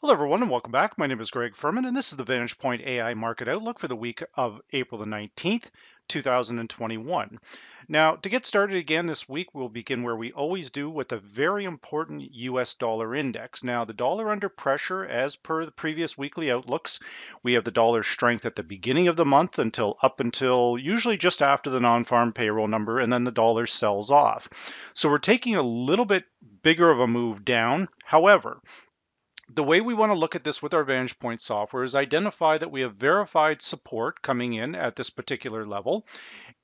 Hello, everyone, and welcome back. My name is Greg Furman, and this is the VantagePoint AI Market Outlook for the week of April the 19th, 2021. Now, to get started again this week, we'll begin where we always do with a very important US dollar index. Now, the dollar under pressure, as per the previous weekly outlooks, we have the dollar strength at the beginning of the month until usually just after the non-farm payroll number, and then the dollar sells off. So we're taking a little bit bigger of a move down. However, the way we want to look at this with our VantagePoint software is identify that we have verified support coming in at this particular level,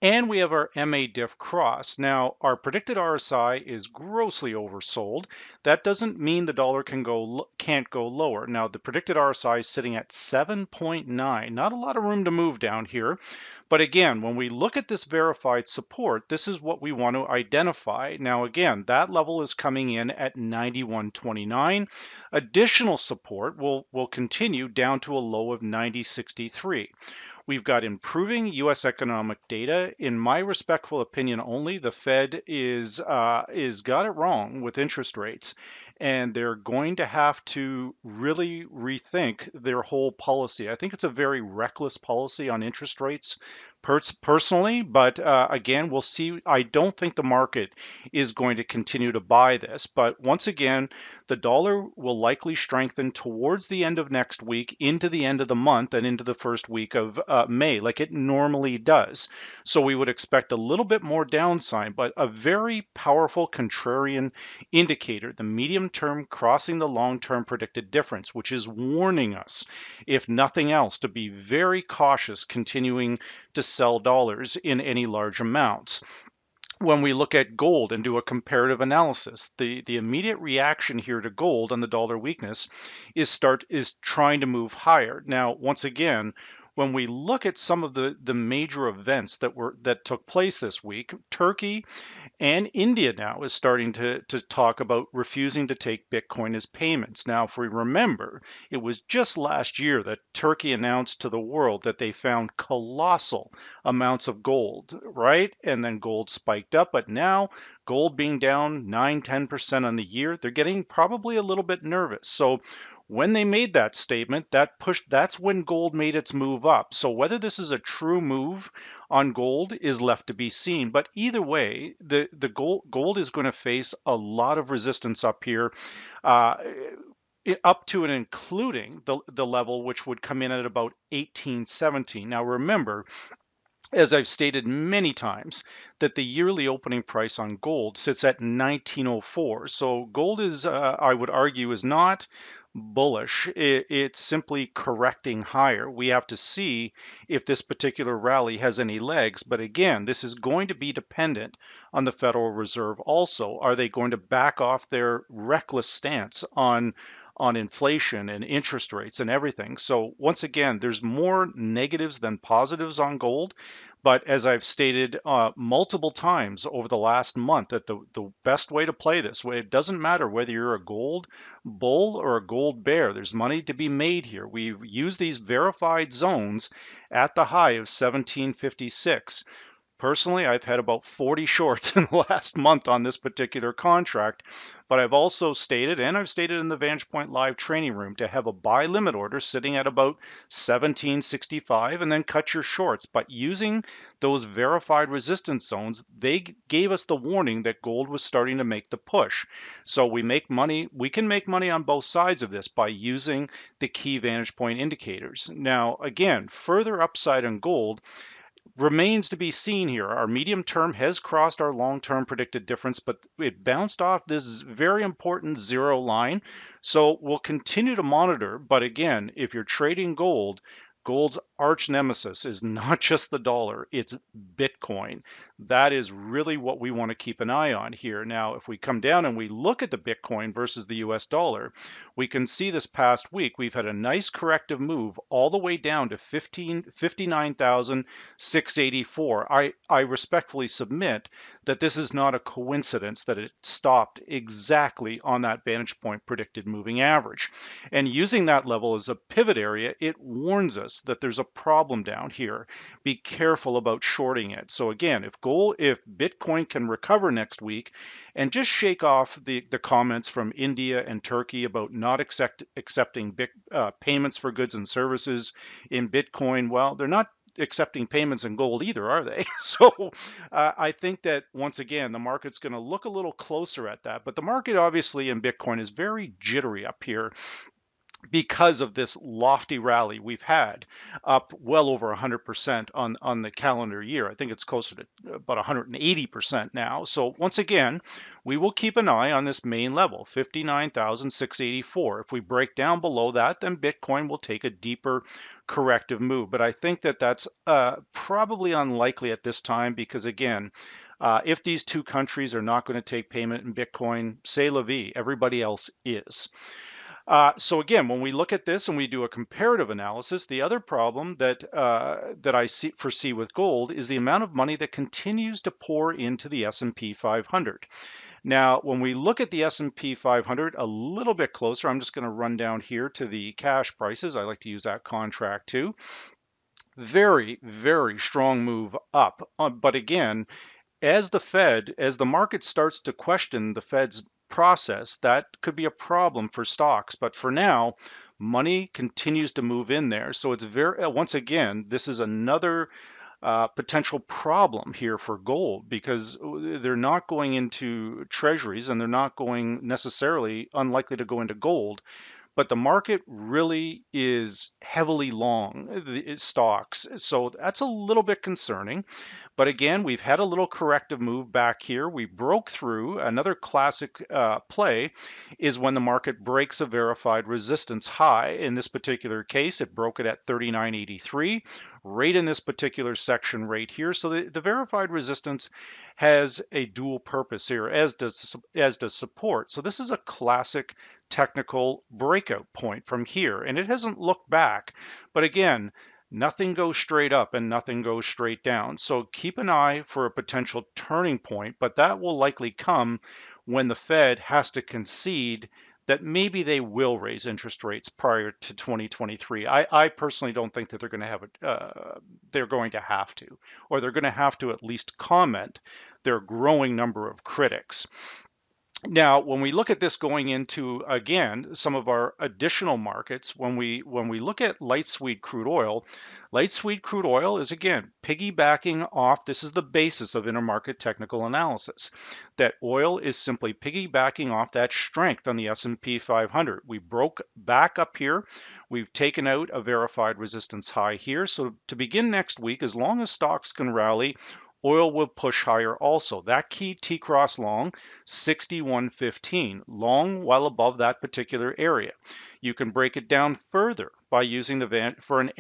and we have our MA diff cross. Now, our predicted RSI is grossly oversold. That doesn't mean the dollar can't go lower. Now, the predicted RSI is sitting at 7.9. Not a lot of room to move down here. But again, when we look at this verified support, this is what we want to identify. Now, again, that level is coming in at 91.29. Additional support will continue down to a low of 90.63. We've got improving U.S. economic data. In my respectful opinion only, the Fed is got it wrong with interest rates, and they're going to have to really rethink their whole policy. I think it's a very reckless policy on interest rates personally, but again, we'll see. I don't think the market is going to continue to buy this, but once again, the dollar will likely strengthen towards the end of next week, into the end of the month, and into the first week of May, like it normally does. So we would expect a little bit more downside, but a very powerful contrarian indicator, the medium term crossing the long term predicted difference, which is warning us, if nothing else, to be very cautious continuing to sell dollars in any large amounts. When we look at gold and do a comparative analysis, the immediate reaction here to gold on the dollar weakness is trying to move higher. Now, once again, when we look at some of the major events that took place this week, Turkey and India now is starting to talk about refusing to take Bitcoin as payments. Now, if we remember, it was just last year that Turkey announced to the world that they found colossal amounts of gold, right? And then gold spiked up, but now gold being down 9-10% on the year, they're getting probably a little bit nervous. So when they made that statement, that's when gold made its move up. So whether this is a true move on gold is left to be seen. But either way, the gold is going to face a lot of resistance up here, uh, up to and including the level which would come in at about 1817. Now remember, as I've stated many times, that the yearly opening price on gold sits at 1904. So gold is, I would argue, is not bullish. It's simply correcting higher. We have to see if this particular rally has any legs. But again, this is going to be dependent on the Federal Reserve also. Are they going to back off their reckless stance on inflation and interest rates and everything? So once again, there's more negatives than positives on gold. But as I've stated multiple times over the last month, that the best way to play this, it doesn't matter whether you're a gold bull or a gold bear, there's money to be made here. We've used these verified zones at the high of 1756. Personally, I've had about 40 shorts in the last month on this particular contract, but I've also stated, and I've stated in the VantagePoint Live training room, to have a buy limit order sitting at about 1765 and then cut your shorts. But using those verified resistance zones, they gave us the warning that gold was starting to make the push. So we can make money on both sides of this by using the key VantagePoint indicators. Now, again, further upside on gold remains to be seen here. Our medium term has crossed our long term predicted difference, but it bounced off this very important zero line. So we'll continue to monitor. But again, if you're trading gold, gold's arch nemesis is not just the dollar, it's Bitcoin. That is really what we want to keep an eye on here. Now, if we come down and we look at the Bitcoin versus the US dollar, we can see this past week we've had a nice corrective move all the way down to 59,684. I respectfully submit that this is not a coincidence that it stopped exactly on that Vantage Point predicted moving average. And using that level as a pivot area, it warns us that there's a problem down here. Be careful about shorting it. So again, if Bitcoin can recover next week and just shake off the comments from India and Turkey about not accepting payments for goods and services in Bitcoin, well, they're not accepting payments in gold either, are they? So I think that once again, the market's going to look a little closer at that. But the market obviously in Bitcoin is very jittery up here because of this lofty rally we've had, up well over 100% on the calendar year. I think it's closer to about 180% now. So once again, we will keep an eye on this main level, 59,684. If we break down below that, then Bitcoin will take a deeper corrective move. But I think that that's probably unlikely at this time because, again, if these two countries are not going to take payment in Bitcoin, c'est la vie, everybody else is. So again, when we look at this and we do a comparative analysis, the other problem that I foresee with gold is the amount of money that continues to pour into the S&P 500. Now, when we look at the S&P 500 a little bit closer, I'm just going to run down here to the cash prices. I like to use that contract too. Very, very strong move up. But again, as the market starts to question the Fed's process, that could be a problem for stocks. But for now, money continues to move in there. So it's once again, this is another potential problem here for gold because they're not going into treasuries and they're not going necessarily unlikely to go into gold. But the market really is heavily long the stocks. So that's a little bit concerning. But again, we've had a little corrective move back here. We broke through. Another classic play is when the market breaks a verified resistance high. In this particular case, it broke it at 39.83, right in this particular section right here. So the verified resistance has a dual purpose here, as does support. So this is a classic technical breakout point from here, and it hasn't looked back. But again, nothing goes straight up and nothing goes straight down. So keep an eye for a potential turning point, but that will likely come when the Fed has to concede that maybe they will raise interest rates prior to 2023. I personally don't think that they're going to have they're going to have to, or they're going to have to at least comment their growing number of critics. Now, when we look at this going into, again, some of our additional markets, when we look at light sweet crude oil is, again, piggybacking off, this is the basis of intermarket technical analysis, that oil is simply piggybacking off that strength on the S&P 500. We broke back up here. We've taken out a verified resistance high here. So to begin next week, as long as stocks can rally, oil will push higher also. That key T-cross long, 61.15, long well above that particular area. You can break it down further by using for an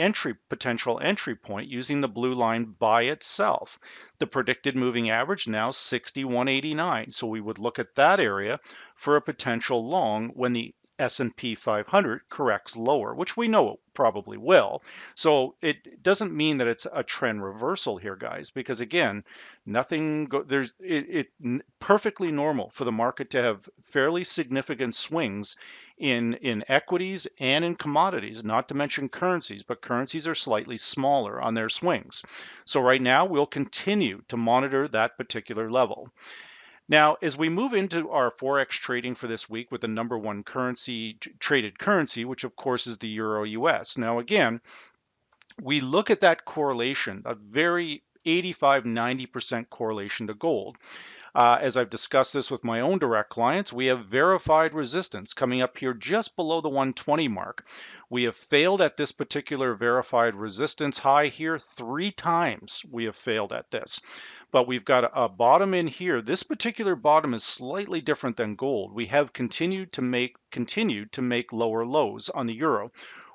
potential entry point, using the blue line by itself. The predicted moving average now 61.89. So we would look at that area for a potential long when the S&P 500 corrects lower, which we know it probably will. So it doesn't mean that it's a trend reversal here, guys, because again, it's perfectly normal for the market to have fairly significant swings in equities and in commodities, not to mention currencies, but currencies are slightly smaller on their swings. So right now, we'll continue to monitor that particular level. Now, as we move into our Forex trading for this week with the number one traded currency, which of course is the Euro US. Now, again, we look at that correlation, a very 85-90% correlation to gold. As I've discussed this with my own direct clients, we have verified resistance coming up here just below the 120 mark. We have failed at this particular verified resistance high here 3 times. We have failed at this. But we've got a bottom in here. This particular bottom is slightly different than gold. We have continued to make lower lows on the euro,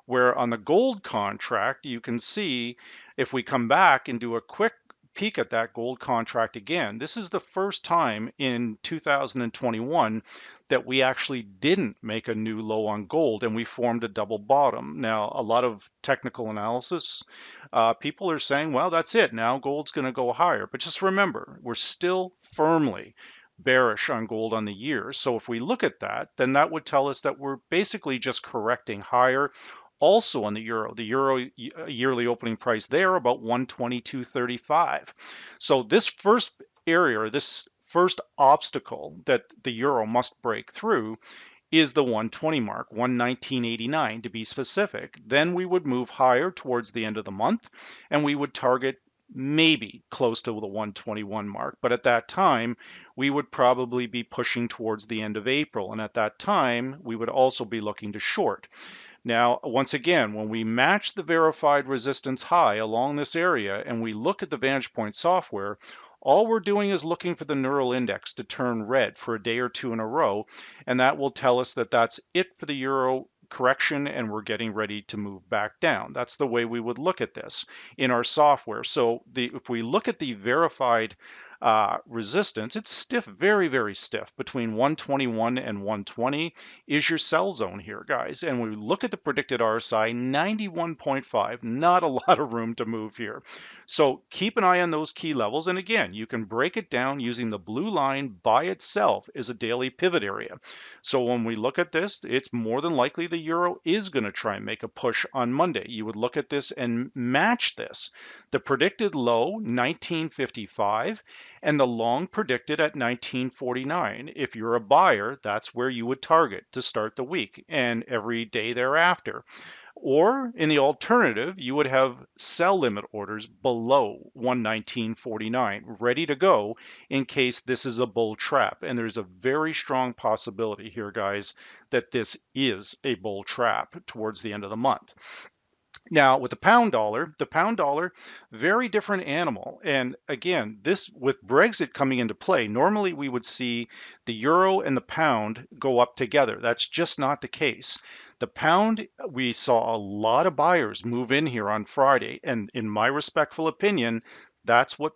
where on the gold contract, you can see if we come back and do a quick peek at that gold contract again, this is the first time in 2021 that we actually didn't make a new low on gold and we formed a double bottom. Now, a lot of technical analysis, people are saying, well, that's it. Now gold's going to go higher. But just remember, we're still firmly bearish on gold on the year. So if we look at that, then that would tell us that we're basically just correcting higher. also on the euro. The euro yearly opening price there about 122.35. So this first area, or this first obstacle that the euro must break through is the 120 mark, 119.89 to be specific. Then we would move higher towards the end of the month and we would target maybe close to the 121 mark. But at that time, we would probably be pushing towards the end of April. And at that time, we would also be looking to short. Now, once again, when we match the verified resistance high along this area and we look at the VantagePoint software, all we're doing is looking for the neural index to turn red for a day or two in a row, and that will tell us that that's it for the euro correction and we're getting ready to move back down. That's the way we would look at this in our software. So if we look at the verified resistance, it's stiff, very, very stiff. Between 121 and 120 is your sell zone here, guys. And when we look at the predicted RSI, 91.5, not a lot of room to move here. So keep an eye on those key levels. And again, you can break it down using the blue line by itself as a daily pivot area. So when we look at this, it's more than likely the euro is going to try and make a push on Monday. You would look at this and match this. The predicted low, 1955, and the long predicted at 1949. If you're a buyer, that's where you would target to start the week and every day thereafter. Or in the alternative, you would have sell limit orders below 119.49 ready to go in case this is a bull trap. And there's a very strong possibility here, guys, that this is a bull trap towards the end of the month. Now, with the pound dollar, very different animal. And again, this with Brexit coming into play, normally we would see the euro and the pound go up together. That's just not the case. The pound, we saw a lot of buyers move in here on Friday. And in my respectful opinion, that's what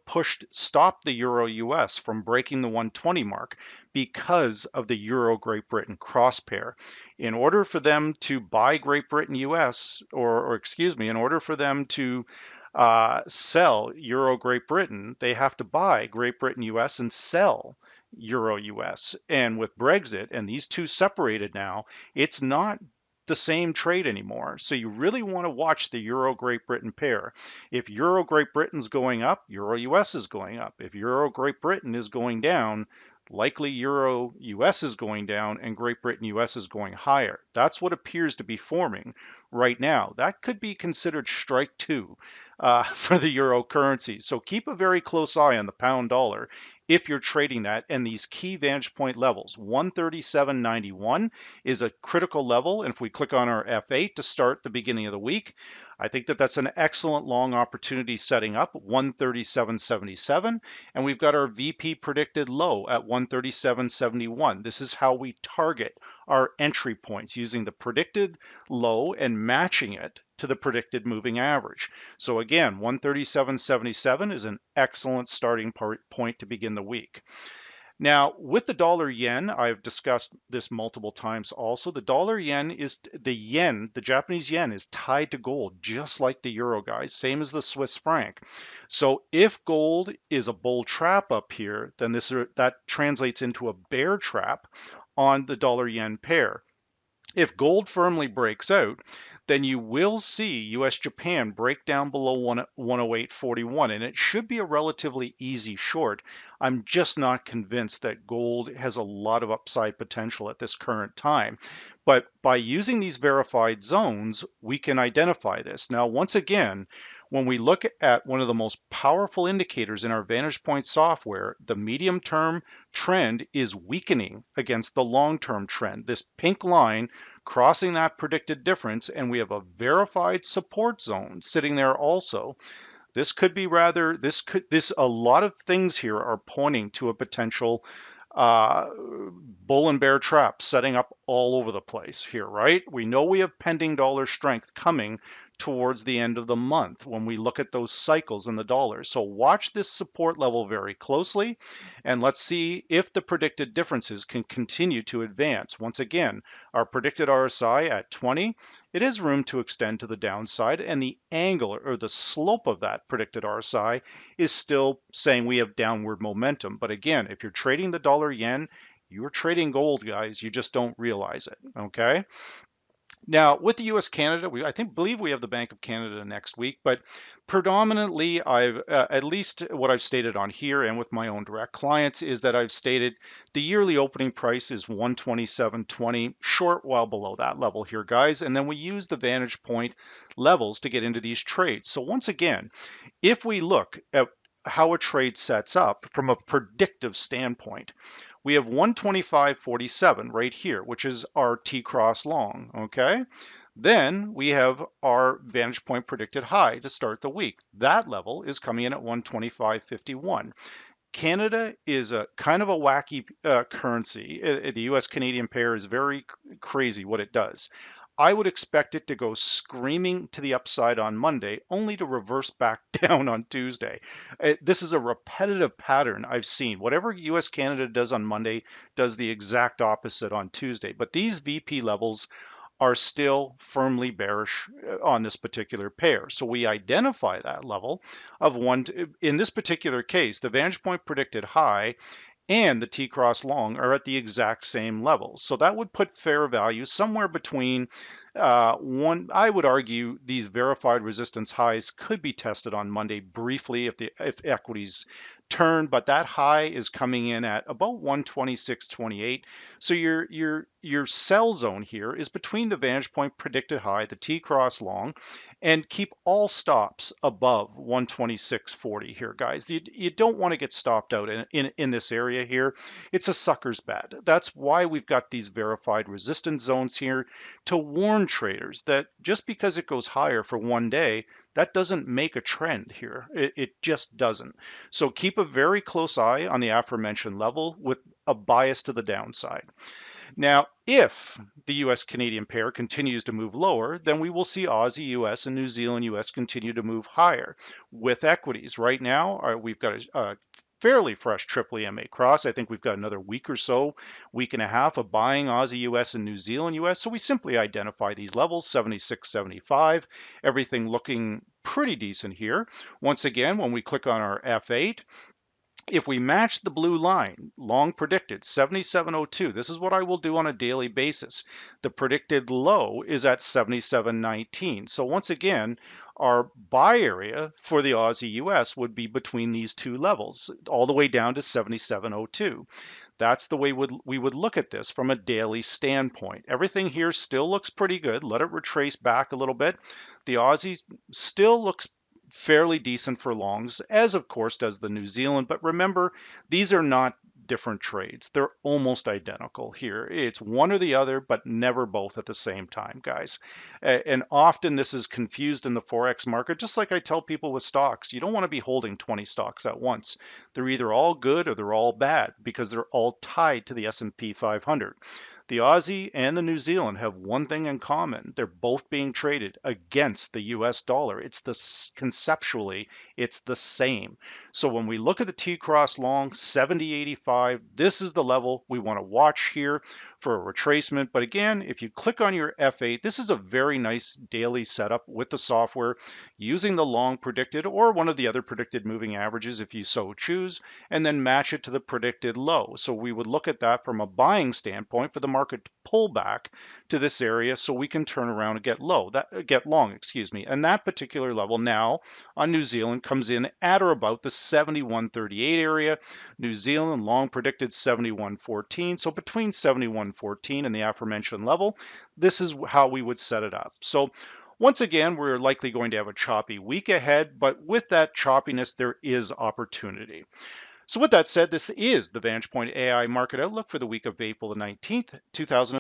stopped the euro US from breaking the 120 mark because of the euro Great Britain cross pair. In order for them to buy Great Britain US, or excuse me, in order for them to sell euro Great Britain, they have to buy Great Britain US and sell euro US. And with Brexit and these two separated now, it's not the same trade anymore. So you really want to watch the euro Great Britain pair. If euro Great Britain's going up, euro US is going up. If euro Great Britain is going down, likely euro US is going down and Great Britain US is going higher. That's what appears to be forming right now. That could be considered strike two for the euro currency. So keep a very close eye on the pound dollar if you're trading that. And these key vantage point levels, 137.91 is a critical level. And if we click on our F8 to start the beginning of the week, I think that that's an excellent long opportunity setting up 137.77. And we've got our VP predicted low at 137.71. This is how we target our entry points using the predicted low and matching it to the predicted moving average. So again, 137.77 is an excellent starting point to begin the week. Now, with the dollar yen, I've discussed this multiple times also. The dollar yen is the Japanese yen is tied to gold, just like the euro, guys, same as the Swiss franc. So if gold is a bull trap up here, then that translates into a bear trap on the dollar yen pair. If gold firmly breaks out, then you will see US Japan break down below 108.41, and it should be a relatively easy short. I'm just not convinced that gold has a lot of upside potential at this current time. But by using these verified zones, we can identify this. Now, once again, when we look at one of the most powerful indicators in our VantagePoint software, the medium-term trend is weakening against the long-term trend. This pink line crossing that predicted difference, and we have a verified support zone sitting there also. This could be a lot of things here are pointing to a potential bull and bear trap setting up all over the place here, right? We know we have pending dollar strength coming towards the end of the month when we look at those cycles in the dollar. So watch this support level very closely and let's see if the predicted differences can continue to advance. Once again, our predicted RSI at 20, it is room to extend to the downside, and the angle or the slope of that predicted RSI is still saying we have downward momentum. But again, if you're trading the dollar yen, you're trading gold, guys. You just don't realize it, okay? Now, with the U.S. Canada, believe we have the Bank of Canada next week, but predominantly, I've at least what I've stated on here and with my own direct clients is that I've stated the yearly opening price is 127.20, short, well below that level here, guys. And then we use the Vantage Point levels to get into these trades. So once again, if we look at how a trade sets up from a predictive standpoint, we have 125.47 right here, which is our T cross long, okay? Then we have our Vantage Point predicted high to start the week. That level is coming in at 125.51. Canada is a kind of a wacky currency. The US Canadian pair is very crazy what it does. I would expect it to go screaming to the upside on Monday, only to reverse back down on Tuesday. This is a repetitive pattern I've seen. Whatever US Canada does on Monday does the exact opposite on Tuesday. But these VP levels are still firmly bearish on this particular pair. So we identify that level of one. In this particular case, the Vantage Point predicted high and the T-cross long are at the exact same levels. So that would put fair value somewhere between one. I would argue these verified resistance highs could be tested on Monday briefly if equities turn, but that high is coming in at about 126.28. So your sell zone here is between the Vantage Point predicted high, the T-cross long, and keep all stops above 126.40 here, guys. You don't want to get stopped out in this area here. It's a sucker's bet. That's why we've got these verified resistance zones here to warn traders that just because it goes higher for one day, that doesn't make a trend here. It just doesn't. So keep a very close eye on the aforementioned level with a bias to the downside. Now, if the US Canadian pair continues to move lower, then we will see Aussie US and New Zealand US continue to move higher with equities. Right now, we've got a fairly fresh triple EMA cross. I think we've got another week or so, week and a half of buying Aussie US and New Zealand US. So we simply identify these levels, 76, 75, everything looking pretty decent here. Once again, when we click on our F8, if we match the blue line, long predicted, 77.02, this is what I will do on a daily basis. The predicted low is at 77.19. So once again, our buy area for the Aussie US would be between these two levels, all the way down to 77.02. That's the way we would look at this from a daily standpoint. Everything here still looks pretty good. Let it retrace back a little bit. The Aussie still looks fairly decent for longs, as of course does the New Zealand. But remember, these are not different trades. They're almost identical here. It's one or the other, but never both at the same time, guys. And often this is confused in the Forex market, just like I tell people with stocks. You don't want to be holding 20 stocks at once. They're either all good or they're all bad because they're all tied to the S&P 500. The Aussie and the New Zealand have one thing in common. They're both being traded against the US dollar. Conceptually, it's the same. So when we look at the T-cross long, 70.85, this is the level we want to watch here for a retracement. But again, if you click on your F8, this is a very nice daily setup with the software using the long predicted or one of the other predicted moving averages if you so choose, and then match it to the predicted low. So we would look at that from a buying standpoint for the market to pull back to this area so we can turn around and get long, excuse me. And that particular level now on New Zealand comes in at or about the 71.38 area. New Zealand long predicted 71.14. So between 71.14 and the aforementioned level, this is how we would set it up. So once again, we're likely going to have a choppy week ahead, but with that choppiness, there is opportunity. So with that said, this is the VantagePoint AI Market Outlook for the week of April the 19th, 2020.